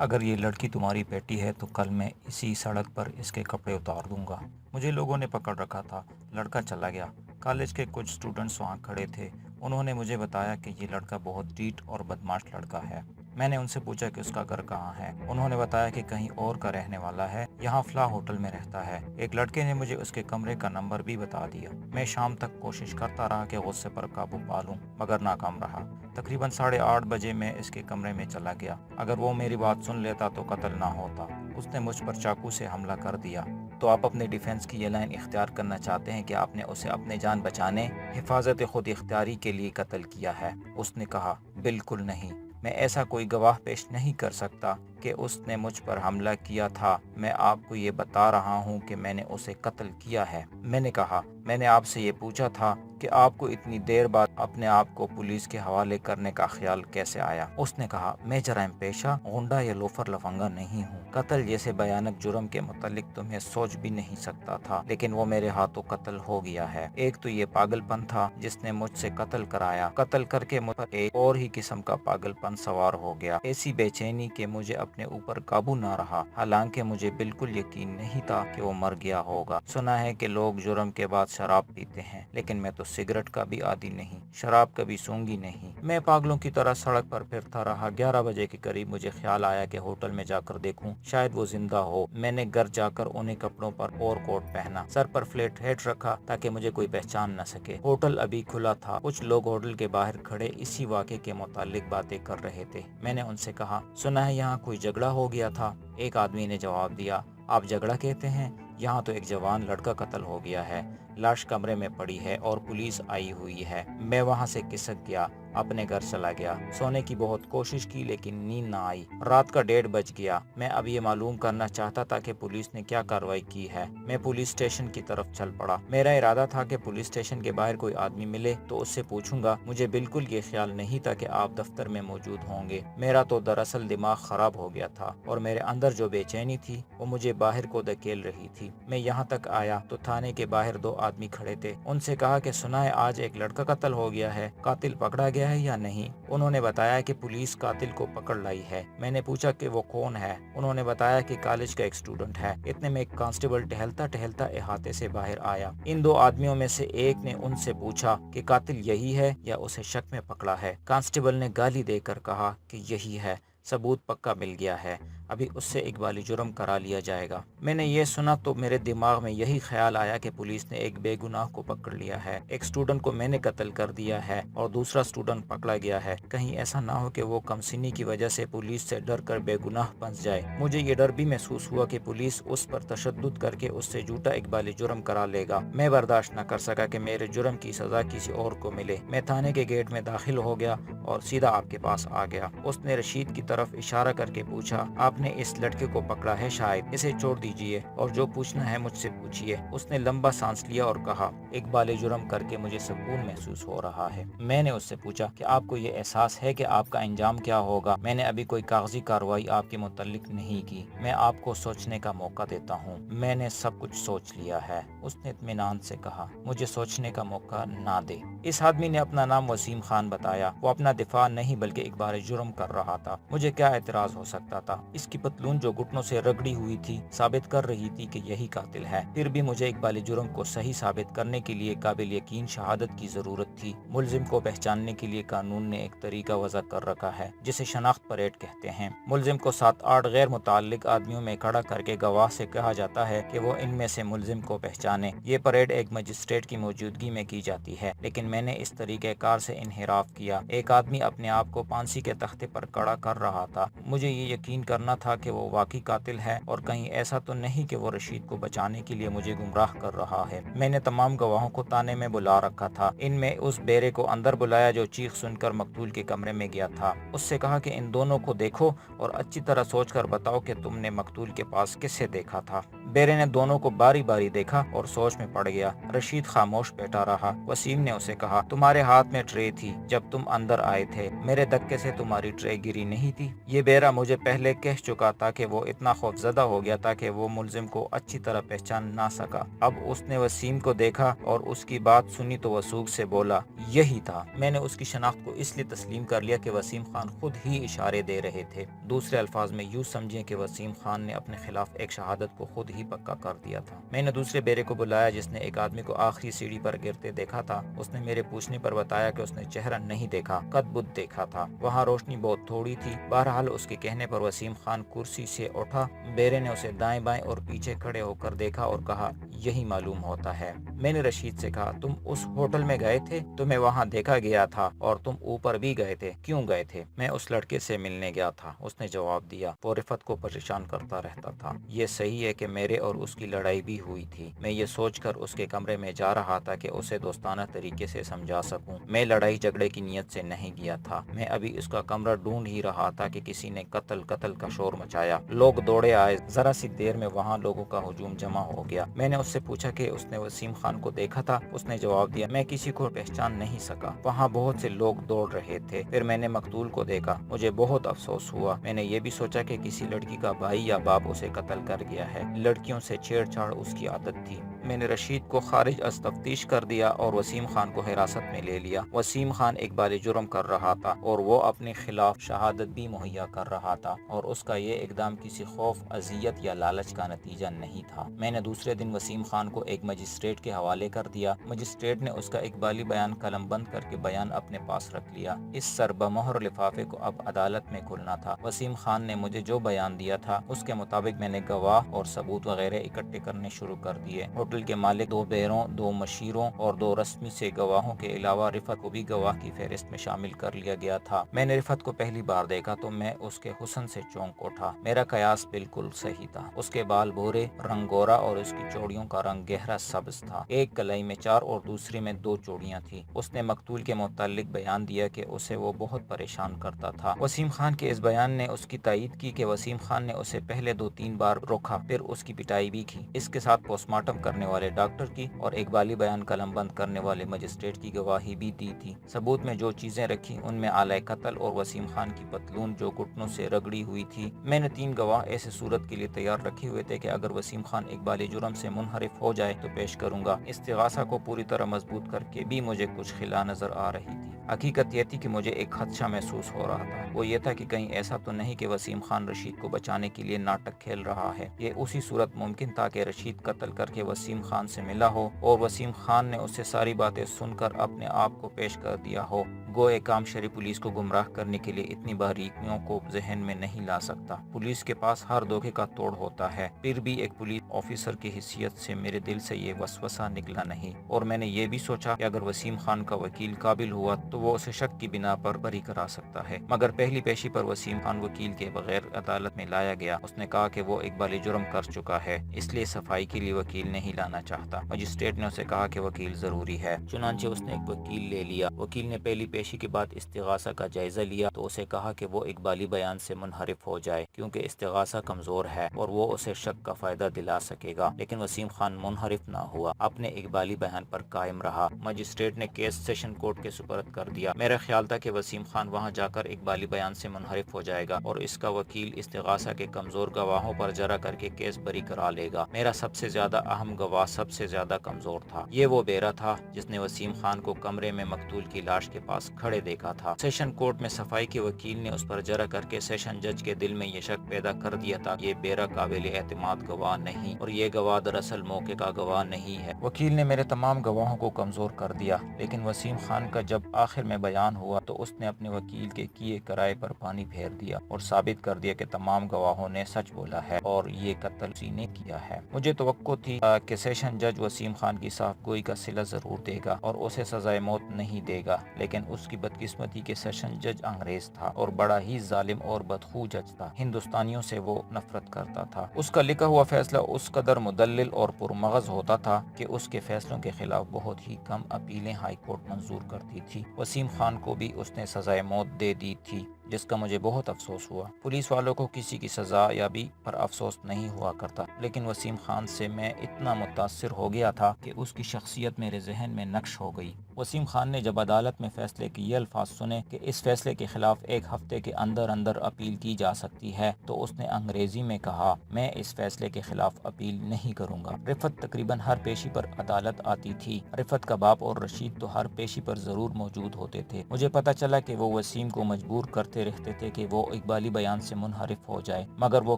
اگر یہ لڑکی تمہاری بیٹی ہے تو کل میں اسی سڑک پر اس کے کپڑے اتار دوں گا۔ مجھے لوگوں نے پکڑ رکھا تھا۔ لڑکا چلا گیا۔ کالج کے کچھ اسٹوڈنٹس وہاں کھڑے تھے۔ انہوں نے مجھے بتایا کہ یہ لڑکا بہت ڈھیٹ اور بدمعاش لڑکا ہے۔ میں نے ان سے پوچھا کہ اس کا گھر کہاں ہے۔ انہوں نے بتایا کہ کہیں اور کا رہنے والا ہے، یہاں فلاں ہوٹل میں رہتا ہے۔ ایک لڑکے نے مجھے اس کے کمرے کا نمبر بھی بتا دیا۔ میں شام تک کوشش کرتا رہا کہ غصے پر قابو پا لوں، مگر ناکام رہا۔ تقریباً 8:30 بجے میں اس کے کمرے میں چلا گیا۔ اگر وہ میری بات سن لیتا تو قتل نہ ہوتا۔ اس نے مجھ پر چاقو سے حملہ کر دیا۔ تو آپ اپنے ڈیفنس کی یہ لائن اختیار کرنا چاہتے ہیں کہ آپ نے اسے اپنے جان بچانے، حفاظت خود اختیاری کے لیے قتل کیا ہے؟ اس نے کہا، بالکل نہیں۔ میں ایسا کوئی گواہ پیش نہیں کر سکتا کہ اس نے مجھ پر حملہ کیا تھا۔ میں آپ کو یہ بتا رہا ہوں کہ میں نے اسے قتل کیا ہے۔ میں نے کہا، میں نے آپ سے یہ پوچھا تھا کہ آپ کو اتنی دیر بعد اپنے آپ کو پولیس کے حوالے کرنے کا خیال کیسے آیا؟ اس نے کہا، میں جرائم پیشہ، غنڈہ یا لوفر لفنگا نہیں ہوں۔ قتل جیسے بھیانک جرم کے متعلق تو میں سوچ بھی نہیں سکتا تھا، لیکن وہ میرے ہاتھوں قتل ہو گیا ہے۔ ایک تو یہ پاگل پن تھا جس نے مجھ سے قتل کرایا۔ قتل کر کے مجھ پر ایک اور ہی قسم کا پاگل پن سوار ہو گیا، ایسی بے چینی کہ مجھے اپنے اوپر قابو نہ رہا، حالانکہ مجھے بالکل یقین نہیں تھا کہ وہ مر گیا ہوگا۔ سنا ہے کہ لوگ جرم کے بعد شراب پیتے ہیں، لیکن میں تو سگریٹ کا بھی عادی نہیں، شراب کبھی سونگی نہیں۔ میں پاگلوں کی طرح سڑک پر پھرتا رہا۔ 11 بجے کے قریب مجھے خیال آیا کہ ہوٹل میں جا کر دیکھوں، شاید وہ زندہ ہو۔ میں نے گھر جا کر انہیں کپڑوں پر اور کوٹ پہنا، سر پر فلیٹ ہیٹ رکھا تاکہ مجھے کوئی پہچان نہ سکے۔ ہوٹل ابھی کھلا تھا۔ کچھ لوگ ہوٹل کے باہر کھڑے اسی واقعے کے متعلق باتیں کر رہے تھے۔ میں نے ان سے کہا، سنا ہے یہاں کوئی جھگڑا ہو گیا تھا؟ ایک آدمی نے جواب دیا، آپ جھگڑا کہتے ہیں؟ یہاں تو ایک جوان لڑکا قتل ہو گیا ہے، لاش کمرے میں پڑی ہے اور پولیس آئی ہوئی ہے۔ میں وہاں سے کھسک گیا، اپنے گھر چلا گیا۔ سونے کی بہت کوشش کی لیکن نیند نہ آئی۔ رات کا 1:30 بج گیا۔ میں اب یہ معلوم کرنا چاہتا تھا کہ پولیس نے کیا کارروائی کی ہے۔ میں پولیس اسٹیشن کی طرف چل پڑا۔ میرا ارادہ تھا کہ پولیس اسٹیشن کے باہر کوئی آدمی ملے تو اس سے پوچھوں گا۔ مجھے بالکل یہ خیال نہیں تھا کہ آپ دفتر میں موجود ہوں گے۔ میرا تو دراصل دماغ خراب ہو گیا تھا اور میرے اندر جو بے چینی تھی وہ مجھے باہر کو دھکیل رہی تھی۔ میں یہاں تک آیا تو تھانے کے باہر 2 آدمی کھڑے تھے۔ ان سے کہا کہ سنا ہے آج ایک لڑکا قتل ہو گیا ہے، قاتل پکڑا گیا ہے یا نہیں؟ انہوں نے بتایا کہ پولیس قاتل کو پکڑ لائی ہے۔ میں نے پوچھا کہ وہ کون ہے؟ انہوں نے بتایا کہ کالج کا ایک اسٹوڈنٹ ہے۔ اتنے میں ایک کانسٹیبل ٹہلتا ٹہلتا احاطے سے باہر آیا۔ ان 2 آدمیوں میں سے ایک نے ان سے پوچھا کہ قاتل یہی ہے یا اسے شک میں پکڑا ہے؟ کانسٹیبل نے گالی دے کر کہا کہ یہی ہے، ثبوت پکا مل گیا ہے، ابھی اس سے اقبالی جرم کرا لیا جائے گا۔ میں نے یہ سنا تو میرے دماغ میں یہی خیال آیا کہ پولیس نے ایک بے گناہ کو پکڑ لیا ہے، ایک اسٹوڈنٹ کو میں نے قتل کر دیا ہے اور دوسرا اسٹوڈنٹ پکڑا گیا ہے۔ کہیں ایسا نہ ہو کہ وہ کمسنی کی وجہ سے پولیس سے ڈر کر بے گناہ پھنس جائے۔ مجھے یہ ڈر بھی محسوس ہوا کہ پولیس اس پر تشدد کر کے اس سے جھوٹا اقبالی جرم کرا لے گا۔ میں برداشت نہ کر سکا کہ میرے جرم کی سزا کسی اور کو ملے۔ میں تھانے کے گیٹ میں داخل ہو گیا اور سیدھا آپ کے پاس آ گیا۔ اس نے رشید کی طرف اشارہ کر کے پوچھا، آپ نے اس لڑکے کو پکڑا ہے شاید، اسے چھوڑ دیجئے اور جو پوچھنا ہے مجھ سے پوچھئے۔ اس نے لمبا سانس لیا اور کہا، اقبال جرم کر کے مجھے سکون محسوس ہو رہا ہے۔ میں نے اس سے پوچھا کہ آپ کو یہ احساس ہے کہ آپ کا انجام کیا ہوگا؟ میں نے ابھی کوئی کاغذی کارروائی آپ کے متعلق نہیں کی، میں آپ کو سوچنے کا موقع دیتا ہوں۔ میں نے سب کچھ سوچ لیا ہے، اس نے اطمینان سے کہا، مجھے سوچنے کا موقع نہ دے۔ اس آدمی نے اپنا نام وسیم خان بتایا۔ وہ اپنا دفاع نہیں بلکہ اقبال جرم کر رہا تھا۔ مجھے کیا اعتراض ہو سکتا تھا؟ اس کی پتلون جو گھٹنوں سے رگڑی ہوئی تھی ثابت کر رہی تھی کہ یہی قاتل ہے۔ پھر بھی مجھے اقبال جرم کو صحیح ثابت کرنے کے لیے قابل یقین شہادت کی ضرورت تھی۔ ملزم کو پہچاننے کے لیے قانون نے ایک طریقہ وضع کر رکھا ہے جسے شناخت پریڈ کہتے ہیں۔ ملزم کو 7-8 غیر متعلق آدمیوں میں کھڑا کر کے گواہ سے کہا جاتا ہے کہ وہ ان میں سے ملزم کو پہچانے۔ یہ پریڈ ایک مجسٹریٹ کی موجودگی میں کی جاتی ہے، لیکن میں نے اس طریقہ کار سے انحراف کیا۔ ایک آدمی اپنے آپ کو پھانسی کے تختے پر کھڑا کر رہا تھا۔ مجھے یہ یقین کرنا تھا کہ وہ واقعی قاتل ہے اور کہیں ایسا تو نہیں کہ وہ رشید کو بچانے کے لیے مجھے گمراہ کر رہا ہے۔ میں نے تمام گواہوں کو تانے میں بلا رکھا تھا۔ ان میں اس بیرے کو اندر بلایا جو چیخ سن کر مقتول کے کمرے میں گیا تھا۔ اس سے کہا کہ ان دونوں کو دیکھو اور اچھی طرح سوچ کر بتاؤ کہ تم نے مقتول کے پاس کسے دیکھا تھا۔ بیرے نے دونوں کو باری باری دیکھا اور سوچ میں پڑ گیا۔ رشید خاموش بیٹھا رہا۔ وسیم نے اسے کہا، تمہارے ہاتھ میں ٹرے تھی جب تم اندر آئے تھے، میرے دھکے سے تمہاری ٹرے گری نہیں تھی؟ یہ بیرا مجھے پہلے کہہ دیکھ چکا تھا کہ وہ اتنا خوفزدہ ہو گیا تھا کہ وہ ملزم کو اچھی طرح پہچان نہ سکا۔ اب اس نے وسیم کو دیکھا اور اس کی بات سنی تو وثوق سے بولا، یہی تھا۔ میں نے اس کی شناخت کو اس لیے تسلیم کر لیا کہ وسیم خان خود ہی اشارے دے رہے تھے۔ دوسرے الفاظ میں یوں سمجھیں کہ وسیم خان نے اپنے خلاف ایک شہادت کو خود ہی پکا کر دیا تھا۔ میں نے دوسرے بیرے کو بلایا جس نے ایک آدمی کو آخری سیڑھی پر گرتے دیکھا تھا۔ اس نے میرے پوچھنے پر بتایا کہ اس نے چہرہ نہیں دیکھا، قد بد دیکھا تھا۔ وہاں روشنی بہت تھوڑی تھی۔ بہرحال اس کے کہنے پر وسیم خان کرسی سے اٹھا۔ بیرے نے اسے دائیں بائیں اور پیچھے کھڑے ہو کر دیکھا اور کہا، یہی معلوم ہوتا ہے۔ میں نے رشید سے کہا، تم اس ہوٹل میں گئے تھے؟ تمہیں وہاں دیکھا گیا تھا اور تم اوپر بھی گئے تھے، کیوں گئے تھے؟ میں اس لڑکے سے ملنے گیا تھا، اس نے جواب دیا۔ وہ رفعت کو پریشان کرتا رہتا تھا۔ یہ صحیح ہے کہ میرے اور اس کی لڑائی بھی ہوئی تھی۔ میں یہ سوچ کر اس کے کمرے میں جا رہا تھا کہ اسے دوستانہ طریقے سے سمجھا سکوں۔ میں لڑائی جھگڑے کی نیت سے نہیں گیا تھا۔ میں ابھی اس کا کمرہ ڈھونڈ ہی رہا تھا کہ کسی نے قتل کا شور مچایا۔ لوگ دوڑے آئے۔ ذرا سی دیر میں وہاں لوگوں کا ہجوم جمع ہو گیا۔ میں نے اس سے پوچھا کہ اس نے وسیم خان کو دیکھا تھا؟ اس نے جواب دیا، میں کسی کو پہچان نہیں سکا۔ وہاں بہت سے لوگ دوڑ رہے تھے۔ پھر میں نے مقتول کو دیکھا۔ مجھے بہت افسوس ہوا۔ میں نے یہ بھی سوچا کہ کسی لڑکی کا بھائی یا باپ اسے قتل کر گیا ہے۔ لڑکیوں سے چھیڑ چھاڑ اس کی عادت تھی۔ میں نے رشید کو خارج از تفتیش کر دیا اور وسیم خان کو حراست میں لے لیا۔ وسیم خان اقبال جرم کر رہا تھا اور وہ اپنے خلاف شہادت بھی مہیا کر رہا تھا، اور اس کا یہ اقدام کسی خوف، اذیت یا لالچ کا نتیجہ نہیں تھا۔ میں نے دوسرے دن وسیم خان کو ایک مجسٹریٹ کے حوالے کر دیا۔ مجسٹریٹ نے اس کا اقبالی بیان قلم بند کر کے بیان اپنے پاس رکھ لیا۔ اس سر بمہر لفافے کو اب عدالت میں کھلنا تھا۔ وسیم خان نے مجھے جو بیان دیا تھا اس کے مطابق میں نے گواہ اور ثبوت وغیرہ اکٹھے کرنے شروع کر دیے۔ ہوٹل کے مالک، 2 بیروں، 2 مشیروں اور 2 رسمی سے گواہوں کے علاوہ رفعت کو بھی گواہ کی فہرست میں شامل کر لیا گیا تھا۔ میں نے رفعت کو پہلی بار دیکھا تو میں اس کے حسن سے چونک اٹھا۔ میرا قیاس بالکل صحیح تھا۔ اس کے بال بھورے، رنگ گورا اور اس کی چوڑیوں کا رنگ گہرا سبز تھا۔ ایک کلائی میں 4 اور دوسری میں 2 چوڑیاں تھیں۔ اس نے مقتول کے متعلق بیان دیا کہ اسے وہ بہت پریشان کرتا تھا۔ وسیم خان کے اس بیان نے اس کی تائید کی کہ وسیم خان نے اسے پہلے 2-3 بار روکا، پھر اس کی پٹائی بھی کی۔ اس کے ساتھ پوسٹ مارٹم کرنے والے ڈاکٹر کی اور اقبالی بیان قلم بند کرنے والے مجسٹریٹ کی گواہی بھی دی تھی۔ ثبوت میں جو چیزیں رکھی ان میں آلہ قتل اور وسیم خان کی پتلون جو گھٹنوں سے رگڑی ہوئی تھی۔ میں نے 3 گواہ ایسے صورت کے لیے تیار رکھے ہوئے تھے کہ اگر وسیم خان اقبالی جرم سے منحرف ہو جائے تو پیش کروں گا۔ استغاثہ کو پوری طرح مضبوط کر کے بھی مجھے کچھ خلا نظر آ رہی تھی۔ حقیقت یہ تھی کہ مجھے ایک خدشہ محسوس ہو رہا تھا۔ وہ یہ تھا کہ کہیں ایسا تو نہیں کہ وسیم خان رشید کو بچانے کے لیے ناٹک کھیل رہا ہے۔ یہ اسی صورت ممکن تھا کہ رشید قتل کر کے وسیم خان سے ملا ہو اور وسیم خان نے اس سے ساری باتیں سن کر اپنے آپ کو پیش کر دیا ہو۔ گوئے کام شری پولیس کو گمراہ کرنے کے لیے اتنی باریکیوں کو ذہن میں نہیں لا سکتا۔ پولیس کے پاس ہر دھوکے کا توڑ ہوتا ہے۔ پھر بھی ایک پولیس آفیسر کی حیثیت سے میرے دل سے یہ وسوسہ نکلا نہیں، اور میں نے یہ بھی سوچا کہ اگر وسیم خان کا وکیل قابل ہوا تو وہ اسے شک کی بنا پر بری کرا سکتا ہے۔ مگر پہلی پیشی پر وسیم خان وکیل کے بغیر عدالت میں لایا گیا۔ اس نے کہا کہ وہ اقبالی جرم کر چکا ہے، اس لیے صفائی کے لیے وکیل نہیں لانا چاہتا۔ مجسٹریٹ نے اسے کہا کہ وکیل ضروری ہے، چنانچہ اس نے ایک وکیل لے لیا۔ وکیل نے پہلی پیشی کے بعد استغاثہ کا جائزہ لیا تو اسے کہا کہ وہ اقبالی بیان سے منحرف ہو جائے کیونکہ استغاثہ کمزور ہے اور وہ اسے شک کا فائدہ دلا سکے گا، لیکن وسیم خان منحرف نہ ہوا، اپنے اقبالی بیان پر قائم رہا۔ مجسٹریٹ نے کیس سیشن کورٹ کے سپرد کر دیا۔ میرا خیال تھا کہ وسیم خان وہاں جا کر اقبالی بیان سے منحرف ہو جائے گا اور اس کا وکیل استغاثہ کے کمزور گواہوں پر جرح کر کے کیس بری کرا لے گا۔ میرا سب سے زیادہ اہم گواہ سب سے زیادہ کمزور تھا۔ یہ وہ بیرا تھا جس نے وسیم خان کو کمرے میں مقتول کی لاش کے پاس کھڑے دیکھا تھا۔ سیشن کورٹ میں صفائی کے وکیل نے اس پر جرح کر کے سیشن جج کے دل میں یہ شک پیدا کر دیا تھا کہ یہ بیرا قابل اعتماد گواہ نہیں اور یہ گواہ دراصل موقع کا گواہ نہیں ہے۔ وکیل نے میرے تمام گواہوں کو کمزور کر دیا، لیکن وسیم خان کا جب آخر میں بیان ہوا تو اس نے اپنے وکیل کے کیے کرائے پر پانی پھیر دیا اور ثابت کر دیا کہ تمام گواہوں نے سچ بولا ہے اور یہ قتل اسی نے کیا ہے۔ مجھے توقع تھی کہ سیشن جج وسیم خان کی صاف گوئی کا صلہ ضرور دے گا اور اسے سزائے موت نہیں دے گا، لیکن اس کی بدقسمتی کے سیشن جج انگریز تھا اور بڑا ہی ظالم اور بدخو جج تھا۔ ہندوستانیوں سے وہ نفرت کرتا تھا۔ اس کا لکھا ہوا فیصلہ اس قدر مدلل اور پرمغز ہوتا تھا کہ اس کے فیصلوں کے خلاف بہت ہی کم اپیلیں ہائی کورٹ منظور کرتی تھی۔ وسیم خان کو بھی اس نے سزائے موت دے دی تھی۔ جس کا مجھے بہت افسوس ہوا۔ پولیس والوں کو کسی کی سزا یابی پر افسوس نہیں ہوا کرتا، لیکن وسیم خان سے میں اتنا متاثر ہو گیا تھا کہ اس کی شخصیت میرے ذہن میں نقش ہو گئی۔ وسیم خان نے جب عدالت میں فیصلے کے یہ الفاظ سنے کہ اس فیصلے کے خلاف 1 ہفتے کے اندر اندر اپیل کی جا سکتی ہے، تو اس نے انگریزی میں کہا، میں اس فیصلے کے خلاف اپیل نہیں کروں گا۔ رفعت تقریباً ہر پیشی پر عدالت آتی تھی۔ رفعت کا باپ اور رشید تو ہر پیشی پر ضرور موجود ہوتے تھے۔ مجھے پتہ چلا کہ وہ وسیم کو مجبور کرتے رہتے تھے کہ وہ اقبالی بیان سے منحرف ہو جائے، مگر وہ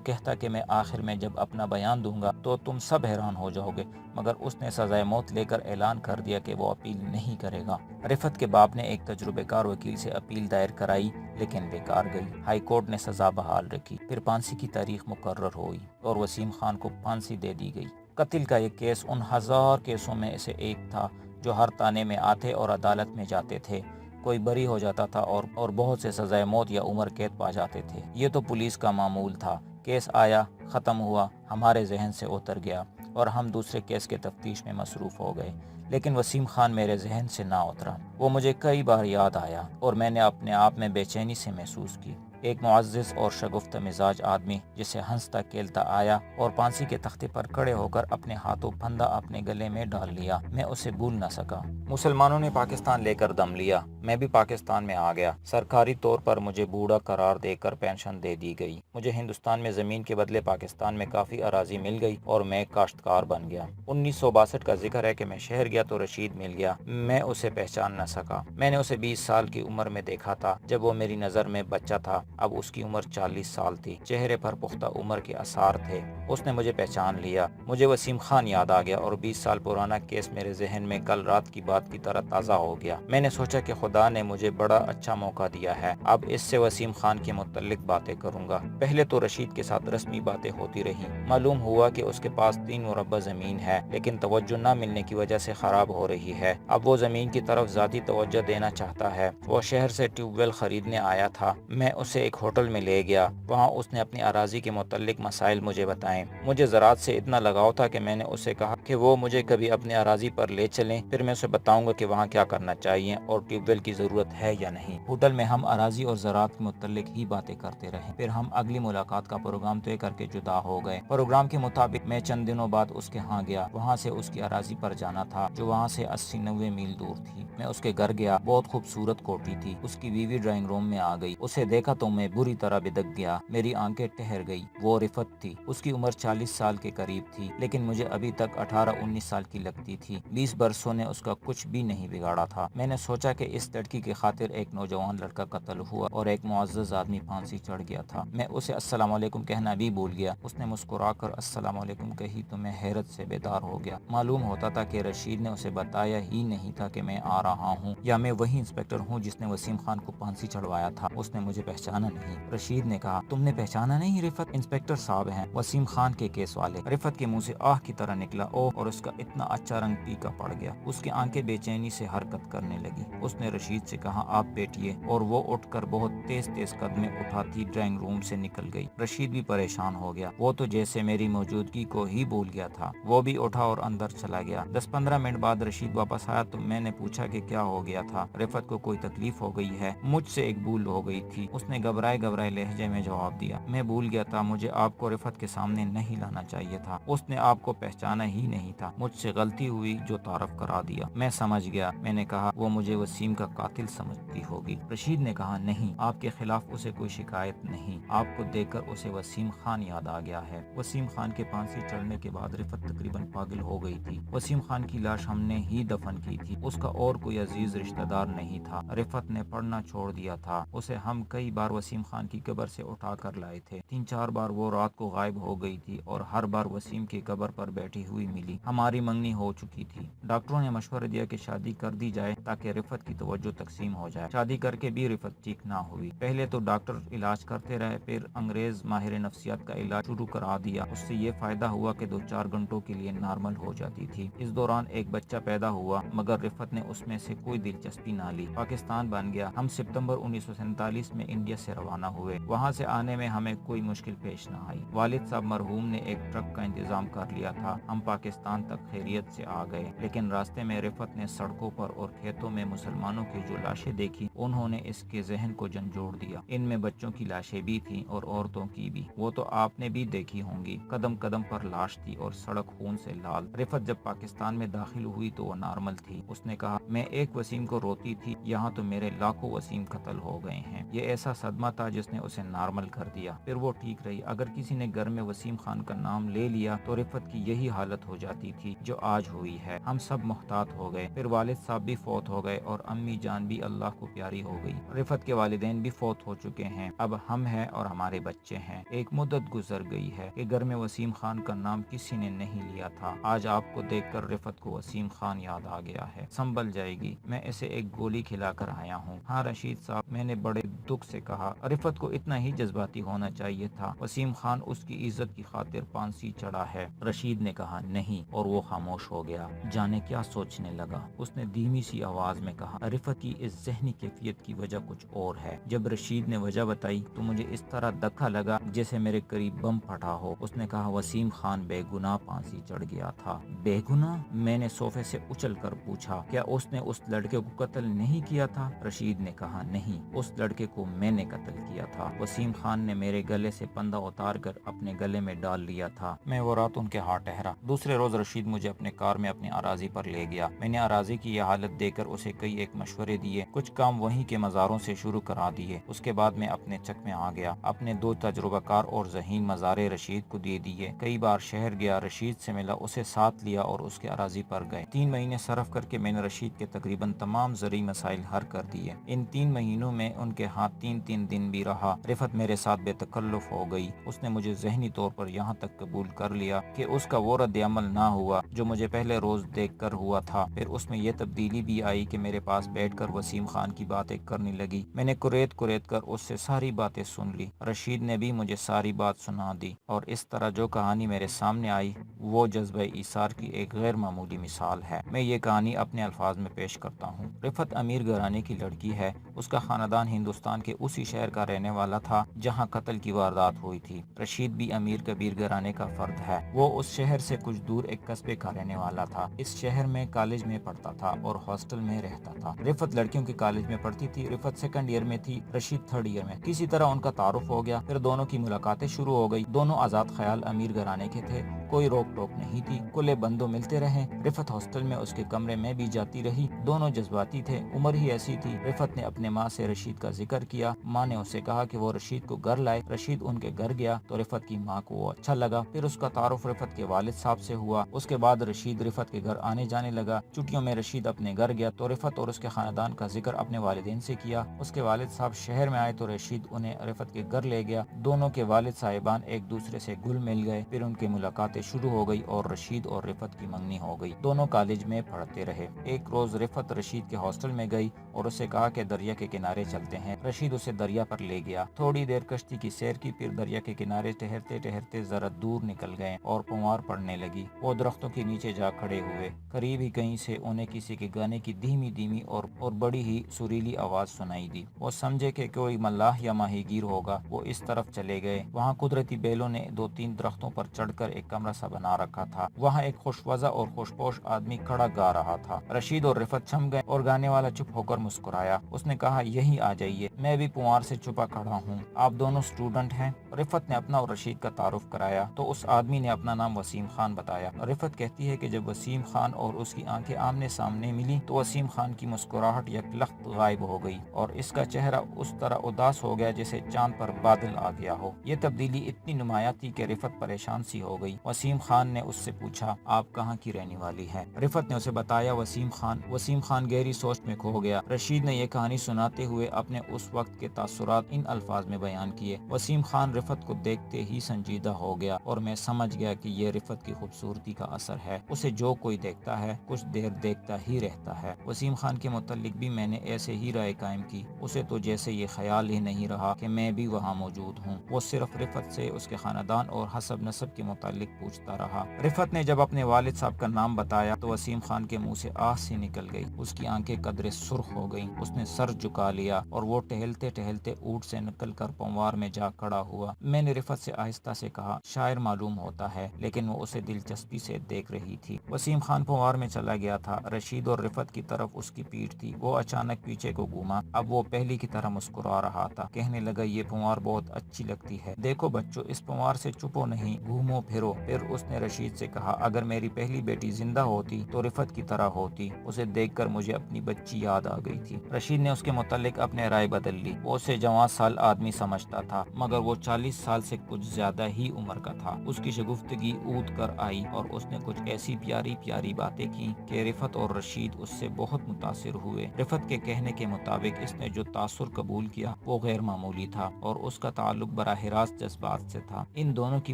کہتا کہ میں آخر میں جب اپنا بیان دوں گا تو تم سب حیران ہو جاؤ گے، مگر اس نے سزائے موت لے کر اعلان کر دیا کہ وہ اپیل نہیں کرے گا۔ رفعت کے باپ نے ایک تجربہ کار وکیل سے اپیل دائر کرائی، لیکن بیکار گئی۔ ہائی کورٹ نے سزا بحال رکھی، پھر پھانسی کی تاریخ مقرر ہوئی اور وسیم خان کو پھانسی دے دی گئی۔ قتل کا یہ کیس ان 1000 کیسوں میں سے ایک تھا جو ہر تانے میں آتے اور عدالت میں جاتے تھے۔ کوئی بری ہو جاتا تھا اور بہت سے سزائے موت یا عمر قید پا جاتے تھے۔ یہ تو پولیس کا معمول تھا۔ کیس آیا، ختم ہوا، ہمارے ذہن سے اتر گیا اور ہم دوسرے کیس کے تفتیش میں مصروف ہو گئے، لیکن وسیم خان میرے ذہن سے نہ اترا۔ وہ مجھے کئی بار یاد آیا اور میں نے اپنے آپ میں بے چینی سے محسوس کی۔ ایک معزز اور شگفتہ مزاج آدمی جسے ہنستا کھیلتا آیا اور پھانسی کے تختے پر کھڑے ہو کر اپنے ہاتھوں پھندا اپنے گلے میں ڈال لیا، میں اسے بھول نہ سکا۔ مسلمانوں نے پاکستان لے کر دم لیا، میں بھی پاکستان میں آ گیا۔ سرکاری طور پر مجھے بوڑھا قرار دے کر پینشن دے دی گئی۔ مجھے ہندوستان میں زمین کے بدلے پاکستان میں کافی اراضی مل گئی اور میں کاشتکار بن گیا۔ 1962 کا ذکر ہے کہ میں شہر گیا تو رشید مل گیا، میں اسے پہچان نہ سکا۔ میں نے اسے 20 سال کی عمر میں دیکھا تھا جب وہ میری نظر میں بچہ تھا، اب اس کی عمر 40 سال تھی، چہرے پر پختہ عمر کے آثار تھے۔ اس نے مجھے پہچان لیا، مجھے وسیم خان یاد آ گیا اور 20 سال پرانا کیس میرے ذہن میں کل رات کی بات کی طرح تازہ ہو گیا۔ میں نے سوچا کہ خدا نے مجھے بڑا اچھا موقع دیا ہے، اب اس سے وسیم خان کے متعلق باتیں کروں گا۔ پہلے تو رشید کے ساتھ رسمی باتیں ہوتی رہی، معلوم ہوا کہ اس کے پاس 3 مربع زمین ہے، لیکن توجہ نہ ملنے کی وجہ سے خراب ہو رہی ہے۔ اب وہ زمین کی طرف ذاتی توجہ دینا چاہتا ہے۔ وہ شہر سے ٹیوب ویل خریدنے آیا تھا، میں اسے ایک ہوٹل میں لے گیا، وہاں اس نے اپنی اراضی کے متعلق مسائل مجھے بتائیں۔ مجھے زراعت سے اتنا لگاؤ تھا کہ میں نے اسے کہا کہ وہ مجھے کبھی اپنی اراضی پر لے چلیں، پھر میں اسے بتاؤں گا کہ وہاں کیا کرنا چاہیے اور ٹیوب ویل کی ضرورت ہے یا نہیں۔ ہوٹل میں ہم اراضی اور زراعت کے متعلق ہی باتیں کرتے رہے، پھر ہم اگلی ملاقات کا پروگرام طے کر کے جدا ہو گئے۔ پروگرام کے مطابق میں چند دنوں بعد اس کے ہاں گیا، وہاں سے اس کی اراضی پر جانا تھا جو وہاں سے 80-90 میل دور تھی۔ میں اس کے گھر گیا، بہت خوبصورت کوٹھی تھی، اس کی بیوی ڈرائنگ روم میں آ گئی، اسے دیکھا تو میں بری طرح بدک گیا، میری آنکھیں ٹھہر گئی۔ وہ رفعت تھی، اس کی عمر 40 سال کے قریب تھی، لیکن مجھے ابھی تک 18-19 سال کی لگتی تھی۔ 20 برسوں نے اس کا کچھ بھی نہیں بگاڑا تھا۔ میں نے سوچا کہ اس لڑکی کی خاطر ایک نوجوان لڑکا قتل ہوا اور ایک معزز آدمی پھانسی چڑھ گیا تھا۔ میں اسے السلام علیکم کہنا بھی بھول گیا۔ اس نے مسکرا کر السلام علیکم کہی تو میں حیرت سے بیدار ہو گیا۔ معلوم ہوتا تھا کہ رشید نے اسے بتایا ہی نہیں تھا کہ میں آ رہا ہوں، یا میں وہی انسپکٹر ہوں جس نے وسیم خان کو پھانسی چڑھوایا تھا۔ اس نے مجھے پہچانا نہیں۔ رشید نے کہا، تم نے پہچانا نہیں رفعت؟ انسپکٹر صاحب ہیں، وسیم خان کے کیس والے۔ رفعت کے منہ سے آہ کی طرح نکلا، اوہ، اور اس کا اتنا اچھا رنگ پیکا پڑ گیا۔ اس کی آنکھیں بے چینی سے حرکت کرنے لگی۔ اس نے رشید سے کہا، آپ بیٹھیے، اور وہ اٹھ کر بہت تیز تیز قدمیں اٹھاتی ڈرائنگ روم سے نکل گئی۔ رشید بھی پریشان ہو گیا، وہ تو جیسے میری موجودگی کو ہی بھول گیا تھا۔ وہ بھی اٹھا اور اندر چلا گیا۔ 10-15 منٹ بعد رشید واپس آیا تو میں نے پوچھا کہ کیا ہو گیا تھا؟ رفعت کو کوئی تکلیف ہو گئی ہے؟ مجھ سے ایک بھول ہو گئی تھی، اس نے گھبرائے لہجے میں جواب دیا۔ میں بھول گیا تھا، مجھے آپ کو رفعت کے سامنے نہیں لانا چاہیے تھا، اس نے آپ کو پہچانا ہی نہیں تھا، مجھ سے غلطی ہوئی جو تعارف کرا دیا۔ میں سمجھ گیا۔ میں نے کہا، وہ مجھے وسیم کا قاتل سمجھتی ہوگی۔ رشید نے کہا، نہیں، آپ کے خلاف اسے کوئی شکایت نہیں، آپ کو دیکھ کر اسے وسیم خان یاد آ گیا ہے۔ وسیم خان کے پھانسی چڑھنے کے بعد رفعت تقریباً پاگل ہو گئی تھی۔ وسیم خان کی لاش ہم نے ہی دفن کی تھی، اس کا اور کوئی عزیز رشتہ دار نہیں تھا۔ رفعت نے پڑھنا چھوڑ دیا تھا، اسے ہم کئی بار وسیم خان کی قبر سے اٹھا کر لائے تھے۔ 3-4 بار وہ رات کو غائب ہو گئی تھی اور ہر بار وسیم کی قبر پر بیٹھی ہوئی ملی۔ ہماری منگنی ہو چکی تھی، ڈاکٹروں نے مشورہ دیا کہ شادی کر دی جائے تاکہ رفعت کی توجہ تقسیم ہو جائے۔ شادی کر کے بھی رفعت ٹھیک نہ ہوئی۔ پہلے تو ڈاکٹر علاج کرتے رہے، پھر انگریز ماہر نفسیات کا علاج شروع کرا دیا، اس سے یہ فائدہ ہوا کہ 2-4 گھنٹوں کے لیے نارمل ہو جاتی تھی۔ اس دوران ایک بچہ پیدا ہوا، مگر رفعت نے اس میں سے کوئی دلچسپی نہ لی، پاکستان بن گیا۔ ہم ستمبر 1947 میں انڈیا سے سے روانہ ہوئے۔ وہاں سے آنے میں ہمیں کوئی مشکل پیش نہ آئی۔ والد صاحب مرحوم نے ایک ٹرک کا انتظام کر لیا تھا۔ ہم پاکستان تک خیریت سے آ گئے، لیکن راستے میں رفعت نے سڑکوں پر اور کھیتوں میں مسلمانوں کی جو لاشیں دیکھی، انہوں نے اس کے ذہن کو جھنجھوڑ دیا۔ ان میں بچوں کی لاشیں بھی تھیں اور عورتوں کی بھی، وہ تو آپ نے بھی دیکھی ہوں گی۔ قدم قدم پر لاش تھی اور سڑک خون سے لال۔ رفعت جب پاکستان میں داخل ہوئی تو وہ نارمل تھی۔ اس نے کہا، میں ایک وسیم کو روتی تھی، یہاں تو میرے لاکھوں وسیم قتل ہو گئے ہیں۔ یہ ایسا صدمہ تھا جس نے اسے نارمل کر دیا، پھر وہ ٹھیک رہی۔ اگر کسی نے گھر میں وسیم خان کا نام لے لیا تو رفعت کی یہی حالت ہو جاتی تھی جو آج ہوئی ہے۔ ہم سب محتاط ہو گئے۔ پھر والد صاحب بھی فوت ہو گئے اور امی جان بھی اللہ کو پیاری ہو گئی۔ رفعت کے والدین بھی فوت ہو چکے ہیں۔ اب ہم ہیں اور ہمارے بچے ہیں۔ ایک مدت گزر گئی ہے کہ گھر میں وسیم خان کا نام کسی نے نہیں لیا تھا۔ آج آپ کو دیکھ کر رفعت کو وسیم خان یاد آ گیا ہے۔ سنبھل جائے گی، میں اسے ایک گولی کھلا کر آیا ہوں۔ ہاں رشید صاحب، میں نے بڑے دکھ سے کہا، رفعت کو اتنا ہی جذباتی ہونا چاہیے تھا۔ وسیم خان اس کی عزت کی خاطر پھانسی چڑھا ہے۔ رشید نے کہا، نہیں، اور وہ خاموش ہو گیا۔ جانے کیا سوچنے لگا۔ اس نے دھیمی سی آواز میں کہا، رفعت کی اس ذہنی کیفیت کی وجہ کچھ اور ہے۔ جب رشید نے وجہ بتائی تو مجھے اس طرح دھکا لگا جیسے میرے قریب بم پھٹا ہو۔ اس نے کہا، وسیم خان بے گناہ پھانسی چڑھ گیا تھا۔ بے گناہ؟ میں نے صوفے سے اچھل کر پوچھا، کیا اس نے اس لڑکے کو قتل نہیں کیا تھا؟ رشید نے کہا، نہیں، اس لڑکے کو میں نے قتل کیا تھا۔ وسیم خان نے میرے گلے سے پندہ اتار کر اپنے گلے میں ڈال لیا تھا۔ میں وہ رات ان کے ہاں ٹھہرا۔ دوسرے روز رشید مجھے اپنے کار میں اپنی اراضی پر لے گیا۔ میں نے اراضی کی یہ حالت دیکھ کر اسے کئی ایک مشورے دیے، کچھ کام وہیں کے مزاروں سے شروع کرا دیے۔ اس کے بعد میں اپنے چک میں آ گیا۔ اپنے 2 تجربہ کار اور ذہین مزارے رشید کو دے دیے۔ کئی بار شہر گیا، رشید سے ملا، اسے ساتھ لیا اور اس کے اراضی پر گئے۔ 3 مہینے صرف کر کے میں نے رشید کے تقریباً تمام زرعی مسائل حل کر دیے۔ ان 3 مہینوں میں ان کے ہاں 3 دن بھی رہا۔ رفعت میرے ساتھ بے تکلف ہو گئی۔ اس نے مجھے ذہنی طور پر یہاں تک قبول کر لیا کہ اس کا وہ رد عمل نہ ہوا جو مجھے پہلے روز دیکھ کر ہوا تھا۔ پھر اس میں یہ تبدیلی بھی آئی کہ میرے پاس بیٹھ کر وسیم خان کی باتیں کرنے لگی۔ میں نے کریت کر اس سے ساری باتیں سن لی۔ رشید نے بھی مجھے ساری بات سنا دی، اور اس طرح جو کہانی میرے سامنے آئی وہ جذبہ ایثار کی ایک غیر معمولی مثال ہے۔ میں یہ کہانی اپنے الفاظ میں پیش کرتا ہوں۔ رفعت امیر گھرانے کی لڑکی ہے۔ اس کا خاندان ہندوستان کے اسی شہر کا رہنے والا تھا جہاں قتل کی واردات ہوئی تھی۔ رشید بھی امیر کبیر گھرانے کا فرد ہے۔ وہ اس شہر سے کچھ دور ایک قصبے کا رہنے والا تھا۔ اس شہر میں کالج میں پڑھتا تھا اور ہاسٹل میں رہتا تھا۔ رفعت لڑکیوں کے کالج میں پڑھتی تھی۔ رفعت 2nd ایئر میں تھی، رشید 3rd ایئر میں۔ کسی طرح ان کا تعارف ہو گیا، پھر دونوں کی ملاقاتیں شروع ہو گئی۔ دونوں آزاد خیال امیر گھرانے کے تھے، کوئی روک ٹوک نہیں تھی، کھلے بندوں ملتے رہے۔ رفعت ہاسٹل میں اس کے کمرے میں بھی جاتی رہی۔ دونوں جذباتی تھے، عمر ہی ایسی تھی۔ رفعت نے اپنے ماں سے رشید کا ذکر کیا۔ ماں نے اسے کہا کہ وہ رشید کو گھر لائے۔ رشید ان کے گھر گیا تو رفعت کی ماں کو وہ اچھا لگا۔ پھر اس کا تعارف رفعت کے والد صاحب سے ہوا۔ اس کے بعد رشید رفعت کے گھر آنے جانے لگا۔ چھٹیوں میں رشید اپنے گھر گیا تو رفعت اور اس کے خاندان کا ذکر اپنے والدین سے کیا۔ اس کے والد صاحب شہر میں آئے تو رشید انہیں رفعت کے گھر لے گیا۔ دونوں کے والد صاحبان ایک دوسرے سے گل مل گئے۔ پھر ان کی ملاقاتیں شروع ہو گئی اور رشید اور رفعت کی منگنی ہو گئی۔ دونوں کالج میں پڑھتے رہے۔ ایک روز رفعت رشید کے ہاسٹل میں گئی اور اسے کہا کہ دریا کے کنارے چلتے ہیں۔ رشید اسے دریا پر لے گیا۔ تھوڑی دیر کشتی کی سیر کی، پھر دریا کے کنارے ٹہرتے ٹہرتے ذرا دور نکل گئے اور پمار پڑنے لگی۔ وہ درختوں کے نیچے جا کھڑے ہوئے۔ قریب ہی کہیں سے انہیں کسی کے گانے کی دھیمی دھیمی اور بڑی ہی سریلی آواز سنائی دی۔ وہ سمجھے کہ کوئی ملاح یا ماہی گیر ہوگا۔ وہ اس طرف چلے گئے۔ وہاں قدرتی بیلوں نے 2-3 درختوں پر چڑھ کر ایک کمرہ سا بنا رکھا تھا۔ وہاں ایک خوشوزہ اور خوشپوش آدمی کھڑا گا رہا تھا۔ رشید اور رفعت چھم گئے اور گانے والا چپ ہو کر مسکرایا۔ اس نے کہا، یہیں آ جائیے، میں بھی پمار سے چھپا کھڑا ہوں۔ آپ دونوں اسٹوڈنٹ ہیں؟ رفعت نے اپنا اور رشید کا تعارف کرایا تو اس آدمی نے اپنا نام وسیم خان بتایا۔ رفعت کہتی ہے کہ جب وسیم خان اور اس کی آنکھیں آمنے سامنے ملی تو وسیم خان کی مسکراہٹ یک لخت غائب ہو گئی اور اس کا چہرہ اس طرح اداس ہو گیا جیسے چاند پر بادل آ گیا ہو۔ یہ تبدیلی اتنی نمایاں تھی کہ رفعت پریشان سی ہو گئی۔ وسیم خان نے اس سے پوچھا، آپ کہاں کی رہنے والی ہے؟ رفعت نے اسے بتایا وسیم خان گہری سوچ میں کھو گیا۔ رشید نے یہ کہانی سناتے ہوئے اپنے اس وقت کے تاثرات ان الفاظ میں بیان کیے۔ وسیم خان رفعت کو دیکھتے ہی سنجیدہ ہو گیا اور میں سمجھ گیا کہ یہ رفعت کی خوبصورتی کا اثر ہے۔ اسے جو کوئی دیکھتا ہے کچھ دیر دیکھتا ہی رہتا ہے۔ وسیم خان کے متعلق بھی میں نے ایسے ہی رائے قائم کی۔ اسے تو جیسے یہ خیال ہی نہیں رہا کہ میں بھی وہاں موجود ہوں۔ وہ صرف رفعت سے اس کے خاندان اور حسب نسب کے متعلق پوچھتا رہا۔ رفعت نے جب اپنے والد صاحب کا نام بتایا تو وسیم خان کے منہ سے آہ سی نکل گئی، اس کی آنکھیں قدرے سرخ ہو گئیں، اس نے سر جھکا لیا اور وہ ٹہلتے ٹہلتے اونٹ سے نکل کر پنوار میں جا کھڑا ہوا۔ میں نے رفعت سے آہستہ سے کہا، شاعر معلوم ہوتا ہے، لیکن وہ اسے دلچسپی سے دیکھ رہی تھی۔ وسیم خان پنوار میں چلا گیا تھا، رشید اور رفعت کی طرف اس کی پیٹھ تھی۔ وہ اچانک پیچھے کو گھوما، اب وہ پہلی کی طرح مسکرا رہا تھا، کہنے لگا، یہ پنوار بہت اچھی لگتی ہے، دیکھو بچوں اس پنوار سے چھپو نہیں، گھومو پھرو۔ پھر اس نے رشید سے کہا، اگر میری پہلی بیٹی زندہ ہوتی تو رفعت کی طرح ہوتی، اسے دیکھ کر مجھے اپنی بچی یاد آ گئی تھی۔ رشید نے اس کے متعلق اپنے رائے بدل لی، وہ اسے جوان سال آدمی سمجھتا تھا، مگر وہ 40 سال سے کچھ زیادہ ہی عمر کا تھا۔ اس کی شگفتگی اونت کر آئی اور اس نے کچھ ایسی پیاری پیاری باتیں کی کہ رفعت اور رشید اس سے بہت متاثر ہوئے۔ رفعت کے کہنے کے مطابق اس نے جو تاثر قبول کیا وہ غیر معمولی تھا اور اس کا تعلق براہ راست جذبات سے تھا۔ ان دونوں کی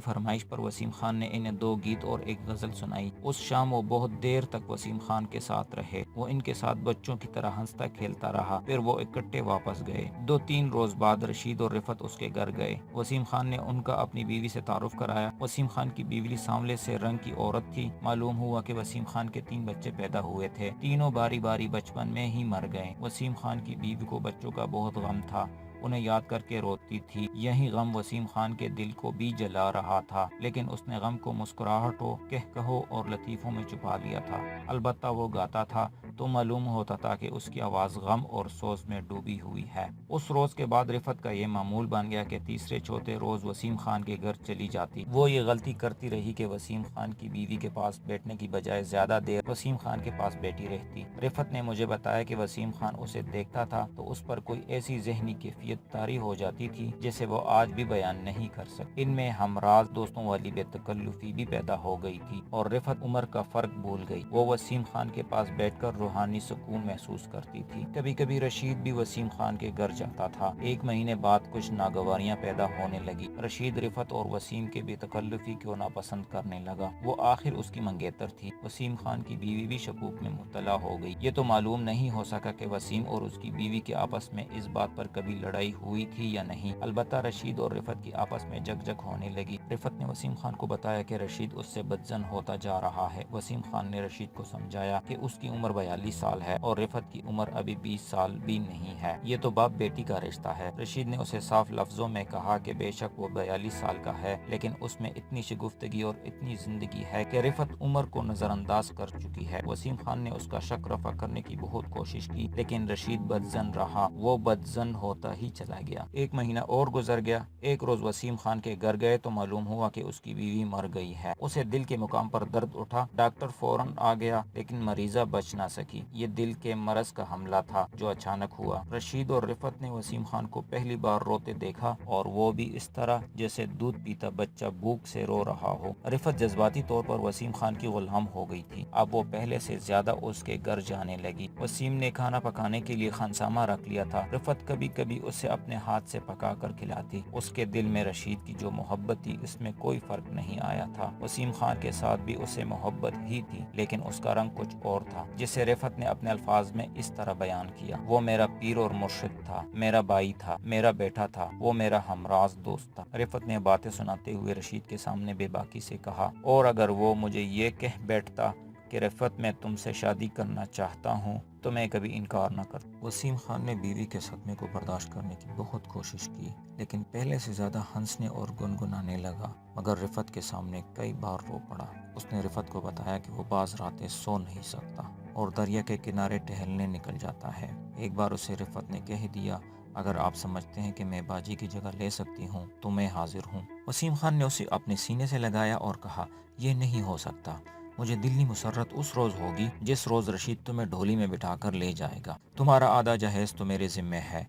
فرمائش پر وسیم خان نے انہیں 2 گیت اور ایک غزل سنائی۔ اس شام وہ بہت دیر تک وسیم خان کے ساتھ رہے، وہ ان کے ساتھ بچوں کی طرح ہنستا کھیلتا رہا، پھر وہ اکٹھے واپس گئے۔ 2-3 روز بعد رشید اور رفعت اس کے گھر گئے۔ وسیم خان نے ان کا اپنی بیوی سے تعارف کرایا۔ وسیم خان کی بیوی سانولے سے رنگ کی عورت تھی۔ معلوم ہوا کہ وسیم خان کے 3 بچے پیدا ہوئے تھے، تینوں باری باری بچپن میں ہی مر گئے۔ وسیم خان کی بیوی کو بچوں کا بہت غم تھا، انہیں یاد کر کے روتی تھی۔ یہی غم وسیم خان کے دل کو بھی جلا رہا تھا، لیکن اس نے غم کو مسکراہٹوں، کہکہوں اور لطیفوں میں چھپا لیا تھا۔ البتہ وہ گاتا تھا تو معلوم ہوتا تھا کہ اس کی آواز غم اور سوز میں ڈوبی ہوئی ہے۔ اس روز کے بعد رفعت کا یہ معمول بن گیا کہ تیسرے چوتھے روز وسیم خان کے گھر چلی جاتی۔ وہ یہ غلطی کرتی رہی کہ وسیم خان کی بیوی کے پاس بیٹھنے کی بجائے زیادہ دیر وسیم خان کے پاس بیٹھی رہتی۔ رفعت نے مجھے بتایا کہ وسیم خان اسے دیکھتا تھا تو اس پر کوئی ایسی ذہنی کیفیت طاری ہو جاتی تھی جسے وہ آج بھی بیان نہیں کر سکتی۔ ان میں ہمراز دوستوں والی بے تکلفی بھی پیدا ہو گئی تھی اور رفعت عمر کا فرق بھول گئی۔ وہ وسیم خان کے پاس بیٹھ کر روحانی سکون محسوس کرتی تھی۔ کبھی کبھی رشید بھی وسیم خان کے گھر جاتا تھا۔ 1 مہینے بعد کچھ ناگواریاں پیدا ہونے لگی۔ رشید رفعت اور وسیم کے بے تکلفی کو ناپسند کرنے لگا۔ وہ آخر اس کی منگیتر تھی۔ وسیم خان کی بیوی بھی شکوک میں مبتلا ہو گئی۔ یہ تو معلوم نہیں ہو سکا کہ وسیم اور اس کی بیوی کے آپس میں اس بات پر کبھی لڑائی ہوئی تھی یا نہیں، البتہ رشید اور رفعت کی آپس میں جگ جگ ہونے لگی۔ رفعت نے وسیم خان کو بتایا کہ رشید اس سے بدظن ہوتا جا رہا ہے۔ وسیم خان نے رشید کو سمجھایا کہ اس کی عمر 42 سال ہے اور رفعت کی عمر ابھی 20 سال بھی نہیں ہے، یہ تو باپ بیٹی کا رشتہ ہے۔ رشید نے اسے صاف لفظوں میں کہا کہ بے شک وہ 42 سال کا ہے، لیکن اس میں اتنی شگفتگی اور اتنی زندگی ہے کہ رفعت عمر کو نظر انداز کر چکی ہے۔ وسیم خان نے اس کا شک رفع کرنے کی بہت کوشش کی، لیکن رشید بدظن رہا، وہ بدظن ہوتا ہی چلا گیا۔ 1 مہینہ اور گزر گیا۔ ایک روز وسیم خان کے گھر گئے تو معلوم ہوا کہ اس کی بیوی مر گئی ہے۔ اسے دل کے مقام پر درد اٹھا، ڈاکٹر فوراً آ گیا، لیکن مریضہ بچ نہ سکی۔ یہ دل کے مرض کا حملہ تھا جو اچانک ہوا۔ رشید اور رفعت نے وسیم خان کو پہلی بار روتے دیکھا، اور وہ بھی اس طرح جیسے دودھ پیتا بچہ بھوک سے رو رہا ہو۔ رفعت جذباتی طور پر وسیم خان کی غلام ہو گئی تھی، اب وہ پہلے سے زیادہ اس کے گھر جانے لگی۔ وسیم نے کھانا پکانے کے لیے خانسامہ رکھ لیا تھا۔ رفعت کبھی کبھی اسے اپنے ہاتھ سے پکا کر کھلاتی۔ اس کے دل میں رشید کی جو محبت تھی اس میں کوئی فرق نہیں آیا تھا۔ وسیم خان کے ساتھ بھی اسے محبت ہی تھی، لیکن اس کا رنگ کچھ اور تھا، جسے رفعت نے اپنے الفاظ میں اس طرح بیان کیا، وہ میرا پیر اور مرشد تھا، میرا بھائی تھا، میرا بیٹا تھا، وہ میرا ہمراز دوست تھا۔ رفعت نے باتیں سناتے ہوئے رشید کے سامنے بے باکی سے کہا، اور اگر وہ مجھے یہ کہہ بیٹھتا کہ رفعت میں تم سے شادی کرنا چاہتا ہوں تو میں کبھی انکار نہ کرتا۔ وسیم خان نے بیوی کے صدمے کو برداشت کرنے کی بہت کوشش کی، لیکن پہلے سے زیادہ ہنسنے اور گنگنانے لگا، مگر رفعت کے سامنے کئی بار رو پڑا۔ اس نے رفعت کو بتایا کہ وہ بعض راتیں سو نہیں سکتا اور دریا کے کنارے ٹہلنے نکل جاتا ہے۔ ایک بار اسے رفعت نے کہہ دیا، اگر آپ سمجھتے ہیں کہ میں باجی کی جگہ لے سکتی ہوں تو میں حاضر ہوں۔ وسیم خان نے اسے اپنے سینے سے لگایا اور کہا، یہ نہیں ہو سکتا، مجھے دلی مسرت اس روز ہوگی جس روز رشید تمہیں ڈھولی میں بٹھا کر لے جائے گا۔ تمہارا آدھا جہیز تو میرے ذمہ ہے۔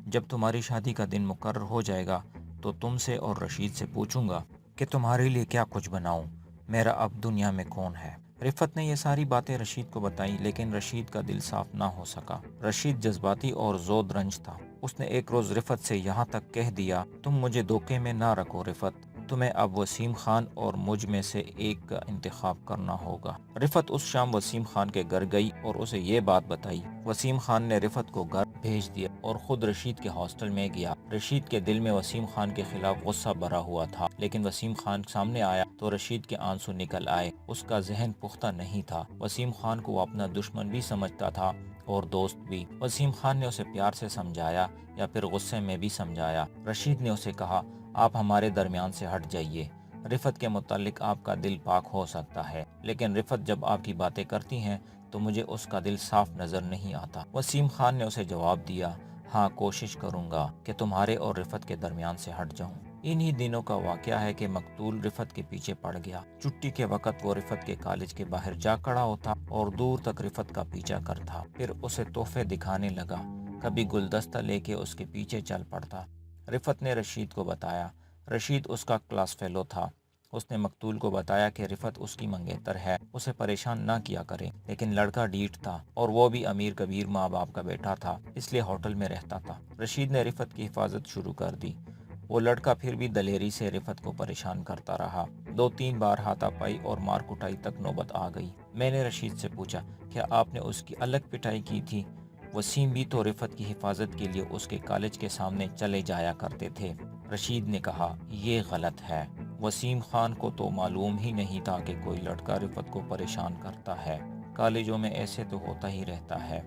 جب تمہاری شادی کا دن مقرر ہو جائے گا تو تم سے اور رشید سے پوچھوں گا کہ تمہارے لیے کیا کچھ بناؤں، میرا اب دنیا میں کون ہے۔ رفعت نے یہ ساری باتیں رشید کو بتائیں، لیکن رشید کا دل صاف نہ ہو سکا۔ رشید جذباتی اور زود رنج تھا۔ اس نے ایک روز رفعت سے یہاں تک کہہ دیا، تم مجھے دھوکے میں نہ رکھو رفعت، تمہیں اب وسیم خان اور مجھ میں سے ایک کا انتخاب کرنا ہوگا۔ رفت اس شام وسیم خان کے گھر گئی اور اسے یہ بات بتائی۔ وسیم خان نے رفت کو گھر بھیج دیا اور خود رشید کے ہاسٹل میں گیا۔ رشید کے دل میں وسیم خان کے خلاف غصہ بھرا ہوا تھا، لیکن وسیم خان سامنے آیا تو رشید کے آنسو نکل آئے۔ اس کا ذہن پختہ نہیں تھا۔ وسیم خان کو وہ اپنا دشمن بھی سمجھتا تھا اور دوست بھی۔ وسیم خان نے اسے پیار سے سمجھایا یا پھر غصے میں بھی سمجھایا۔ رشید نے اسے کہا، آپ ہمارے درمیان سے ہٹ جائیے۔ رفت کے متعلق آپ کا دل پاک ہو سکتا ہے، لیکن رفت جب آپ کی باتیں کرتی ہیں تو مجھے اس کا دل صاف نظر نہیں آتا۔ وسیم خان نے اسے جواب دیا، ہاں کوشش کروں گا کہ تمہارے اور رفت کے درمیان سے ہٹ جاؤں۔ انہی دنوں کا واقعہ ہے کہ مقتول رفت کے پیچھے پڑ گیا۔ چھٹی کے وقت وہ رفت کے کالج کے باہر جا کھڑا ہوتا اور دور تک رفت کا پیچھا کرتا، پھر اسے تحفے دکھانے لگا، کبھی گلدستہ لے کے اس کے پیچھے چل پڑتا۔ رفت نے رشید کو بتایا۔ رشید اس کا کلاس فیلو تھا۔ اس نے مقتول کو بتایا کہ رفت اس کی منگیتر ہے، اسے پریشان نہ کیا کرے، لیکن لڑکا ڈھیٹ تھا اور وہ بھی امیر کبیر ماں باپ کا بیٹا تھا، اس لیے ہوٹل میں رہتا تھا۔ رشید نے رفت کی حفاظت شروع کر دی۔ وہ لڑکا پھر بھی دلیری سے رفت کو پریشان کرتا رہا۔ 2-3 بار ہاتھا پائی اور مار کٹائی تک نوبت آ گئی۔ میں نے رشید سے پوچھا، کیا آپ نے اس کی الگ پٹائی کی تھی؟ وسیم بھی تو رفت کی حفاظت کے لیے اس کے کالج کے سامنے چلے جایا کرتے تھے۔ رشید نے کہا، یہ غلط ہے۔ وسیم خان کو تو معلوم ہی نہیں تھا کہ کوئی لڑکا رفت کو پریشان کرتا ہے۔ کالجوں میں ایسے تو ہوتا ہی رہتا ہے۔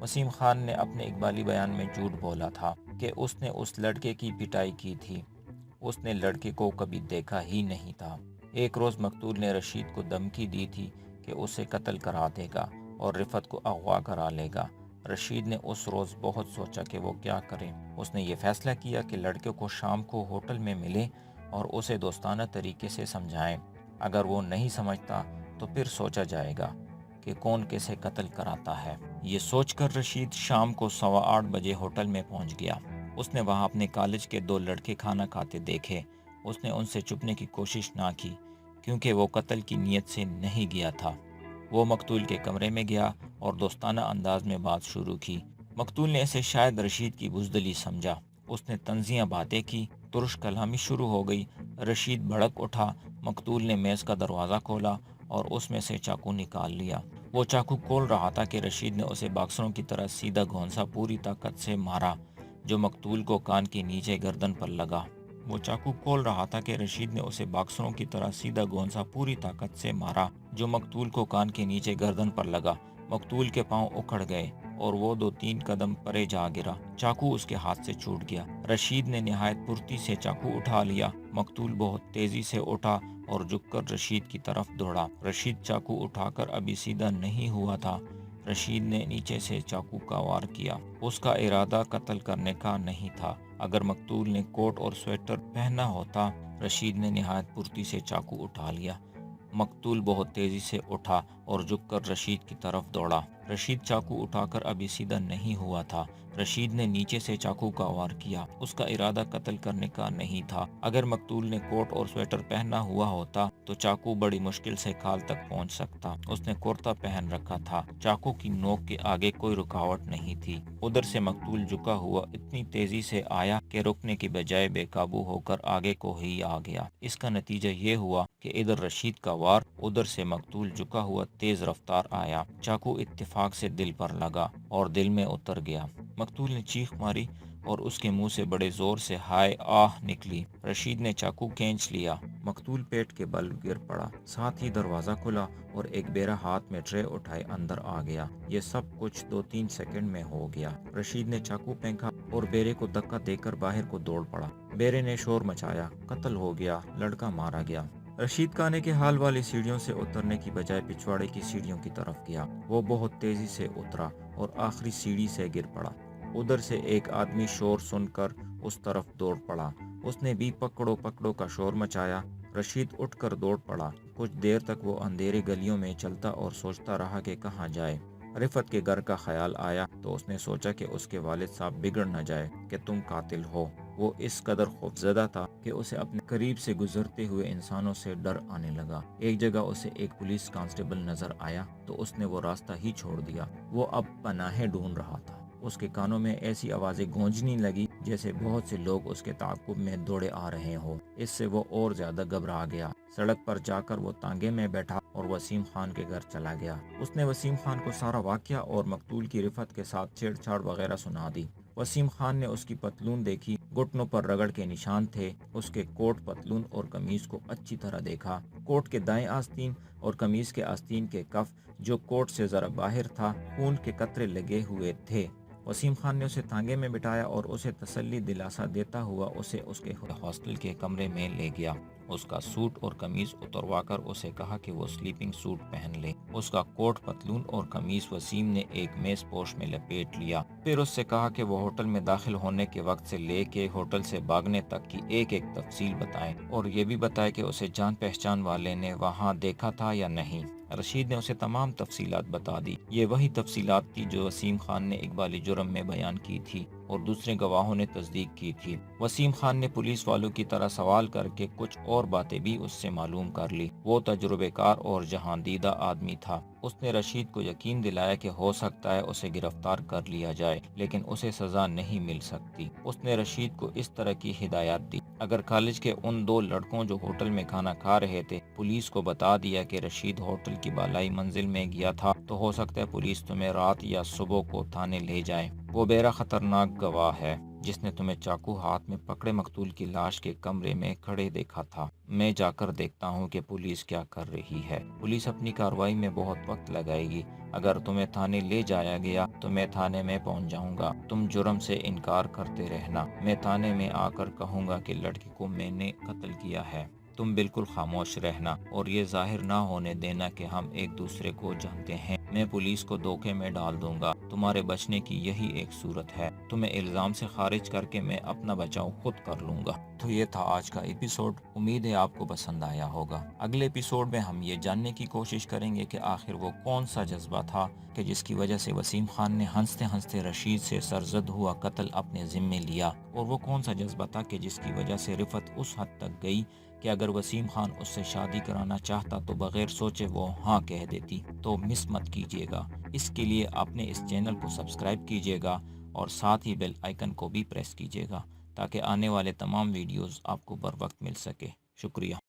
وسیم خان نے اپنے اقبالی بیان میں جھوٹ بولا تھا کہ اس نے اس لڑکے کی پٹائی کی تھی۔ اس نے لڑکے کو کبھی دیکھا ہی نہیں تھا۔ ایک روز مقتول نے رشید کو دھمکی دی تھی کہ اسے قتل کرا دے گا اور رفت کو اغوا کرا لے گا۔ رشید نے اس روز بہت سوچا کہ وہ کیا کرے۔ اس نے یہ فیصلہ کیا کہ لڑکے کو شام کو ہوٹل میں ملے اور اسے دوستانہ طریقے سے سمجھائیں۔ اگر وہ نہیں سمجھتا تو پھر سوچا جائے گا کہ کون کیسے قتل کراتا ہے۔ یہ سوچ کر رشید شام کو 8:15 بجے ہوٹل میں پہنچ گیا۔ اس نے وہاں اپنے کالج کے 2 لڑکے کھانا کھاتے دیکھے۔ اس نے ان سے چھپنے کی کوشش نہ کی کیونکہ وہ قتل کی نیت سے نہیں گیا تھا۔ وہ مقتول کے کمرے میں گیا اور دوستانہ انداز میں بات شروع کی۔ مقتول نے اسے شاید رشید کی بزدلی سمجھا۔ اس نے طنزیہ باتیں کی، ترش کلامی شروع ہو گئی۔ رشید بھڑک اٹھا۔ مقتول نے میز کا دروازہ کھولا اور اس میں سے چاقو نکال لیا۔ وہ چاقو کھول رہا تھا کہ رشید نے اسے باکسروں کی طرح سیدھا گھونسا پوری طاقت سے مارا، جو مقتول کو کان کے نیچے گردن پر لگا۔ وہ چاقو کھول رہا تھا کہ رشید نے اسے باکسروں کی طرح سیدھا گھونسا پوری طاقت سے مارا، جو مقتول کو کان کے نیچے گردن پر لگا۔ مقتول کے پاؤں اکھڑ گئے اور وہ 2-3 قدم پرے جا گرا۔ چاقو اس کے ہاتھ سے چھوٹ گیا۔ رشید نے نہایت پھرتی سے چاقو اٹھا لیا۔ مقتول بہت تیزی سے اٹھا اور جھک کر رشید کی طرف دوڑا۔ رشید چاقو اٹھا کر ابھی سیدھا نہیں ہوا تھا، رشید نے نیچے سے چاقو کا وار کیا۔ اس کا ارادہ قتل کرنے کا نہیں تھا۔ اگر مقتول نے کوٹ اور سویٹر پہنا ہوتا، رشید نے نہایت پھرتی سے چاقو اٹھا لیا۔ مقتول بہت تیزی سے اٹھا اور جھک کر رشید کی طرف دوڑا۔ رشید چاقو اٹھا کر ابھی سیدھا نہیں ہوا تھا، رشید نے نیچے سے چاقو کا وار کیا۔ اس کا ارادہ قتل کرنے کا نہیں تھا۔ اگر مقتول نے کوٹ اور سویٹر پہنا ہوا ہوتا تو چاقو بڑی مشکل سے کھال تک پہنچ سکتا۔ اس نے کرتا پہن رکھا تھا۔ چاقو کی نوک کے آگے کوئی رکاوٹ نہیں تھی۔ ادھر سے مقتول جھکا ہوا اتنی تیزی سے آیا کہ رکنے کی بجائے بے قابو ہو کر آگے کو ہی آ گیا۔ اس کا نتیجہ یہ ہوا کہ ادھر رشید کا وار، ادھر سے مقتول جھکا ہوا تیز رفتار آیا۔ چاقو اتفاق سے دل پر لگا اور دل میں اتر گیا۔ مقتول نے چیخ ماری اور اس کے منہ سے بڑے زور سے ہائے آہ نکلی۔ رشید نے چاقو کھینچ لیا۔ مقتول پیٹ کے بل گر پڑا۔ ساتھ ہی دروازہ کھلا اور ایک بیرا ہاتھ میں ٹرے اٹھائے اندر آ گیا۔ یہ سب کچھ 2-3 سیکنڈ میں ہو گیا۔ رشید نے چاقو پھینکا اور بیرے کو دھکا دے کر باہر کو دوڑ پڑا۔ بیرے نے شور مچایا، قتل ہو گیا، لڑکا مارا گیا۔ رشید کانے کے حال والی سیڑھیوں سے اترنے کی بجائے پچھواڑے کی سیڑھیوں کی طرف گیا۔ وہ بہت تیزی سے اترا اور آخری سیڑھی سے گر پڑا۔ ادھر سے ایک آدمی شور سن کر اس طرف دوڑ پڑا۔ اس نے بھی پکڑو پکڑو کا شور مچایا۔ رشید اٹھ کر دوڑ پڑا۔ کچھ دیر تک وہ اندھیرے گلیوں میں چلتا اور سوچتا رہا کہ کہاں جائے۔ رفت کے گھر کا خیال آیا تو اس نے سوچا کہ اس کے والد صاحب بگڑ نہ جائے کہ تم قاتل ہو۔ وہ اس قدر خوفزدہ تھا کہ اسے اپنے قریب سے گزرتے ہوئے انسانوں سے ڈر آنے لگا۔ ایک جگہ اسے ایک پولیس کانسٹیبل نظر آیا تو اس نے وہ راستہ ہی چھوڑ دیا۔ وہ اب پناہیں ڈھونڈ رہا تھا۔ اس کے کانوں میں ایسی آوازیں گونجنے لگی جیسے بہت سے لوگ اس کے تعاقب میں دوڑے آ رہے ہوں۔ اس سے وہ اور زیادہ گھبرا گیا۔ سڑک پر جا کر وہ تانگے میں بیٹھا اور وسیم خان کے گھر چلا گیا۔ اس نے وسیم خان کو سارا واقعہ اور مقتول کی رفت کے ساتھ چھیڑ چھاڑ وغیرہ سنا دی۔ وسیم خان نے اس کی پتلون دیکھی، گھٹنوں پر رگڑ کے نشان تھے۔ اس کے کوٹ، پتلون اور قمیض کو اچھی طرح دیکھا۔ کوٹ کے دائیں آستین اور قمیض کے آستین کے کف، جو کوٹ سے ذرا باہر تھا، خون کے قطرے لگے ہوئے تھے۔ وسیم خان نے اسے تانگے میں بٹھایا اور اسے تسلی دلاسا دیتا ہوا اسے اس کے ہاسٹل کے کمرے میں لے گیا۔ اس کا سوٹ اور قمیض اتروا کر اسے کہا کہ وہ سلیپنگ سوٹ پہن لے۔ اس کا کوٹ، پتلون اور قمیض وسیم نے ایک میز پوش میں لپیٹ لیا۔ پھر اس سے کہا کہ وہ ہوٹل میں داخل ہونے کے وقت سے لے کے ہوٹل سے بھاگنے تک کی ایک ایک تفصیل بتائے، اور یہ بھی بتائے کہ اسے جان پہچان والے نے وہاں دیکھا تھا یا نہیں۔ رشید نے اسے تمام تفصیلات بتا دی۔ یہ وہی تفصیلات تھی جو وسیم خان نے اقبال جرم میں بیان کی تھی اور دوسرے گواہوں نے تصدیق کی تھی۔ وسیم خان نے پولیس والوں کی طرح سوال کر کے کچھ اور باتیں بھی اس سے معلوم کر لی۔ وہ تجربے کار اور جہاں دیدہ آدمی تھا۔ اس نے رشید کو یقین دلایا کہ ہو سکتا ہے اسے گرفتار کر لیا جائے، لیکن اسے سزا نہیں مل سکتی۔ اس نے رشید کو اس طرح کی ہدایات دی: اگر کالج کے ان 2 لڑکوں جو ہوٹل میں کھانا کھا رہے تھے پولیس کو بتا دیا کہ رشید ہوٹل کی بالائی منزل میں گیا تھا، تو ہو سکتا ہے پولیس تمہیں رات یا صبح کو تھانے لے جائے۔ وہ بیرا خطرناک گواہ ہے جس نے تمہیں چاقو ہاتھ میں پکڑے مقتول کی لاش کے کمرے میں کھڑے دیکھا تھا۔ میں جا کر دیکھتا ہوں کہ پولیس کیا کر رہی ہے۔ پولیس اپنی کارروائی میں بہت وقت لگائے گی۔ اگر تمہیں تھانے لے جایا گیا تو میں تھانے میں پہنچ جاؤں گا۔ تم جرم سے انکار کرتے رہنا۔ میں تھانے میں آ کر کہوں گا کہ لڑکی کو میں نے قتل کیا ہے۔ تم بالکل خاموش رہنا اور یہ ظاہر نہ ہونے دینا کہ ہم ایک دوسرے کو جانتے ہیں۔ میں پولیس کو دھوکے میں ڈال دوں گا۔ تمہارے بچنے کی یہی ایک صورت ہے۔ تمہیں الزام سے خارج کر کے میں اپنا بچاؤ خود کر لوں گا۔ تو یہ تھا آج کا ایپیسوڈ۔ امید ہے آپ کو پسند آیا ہوگا۔ اگلے ایپیسوڈ میں ہم یہ جاننے کی کوشش کریں گے کہ آخر وہ کون سا جذبہ تھا کہ جس کی وجہ سے وسیم خان نے ہنستے ہنستے رشید سے سرزد ہوا قتل اپنے ذمے لیا، اور وہ کون سا جذبہ تھا کہ جس کی وجہ سے رفت اس حد تک گئی کہ اگر وسیم خان اس سے شادی کرانا چاہتا تو بغیر سوچے وہ ہاں کہہ دیتی۔ تو مس مت کیجیے گا۔ اس کے لیے آپ نے اس چینل کو سبسکرائب کیجیے گا اور ساتھ ہی بیل آئیکن کو بھی پریس کیجیے گا تاکہ آنے والے تمام ویڈیوز آپ کو بر وقت مل سکے۔ شکریہ۔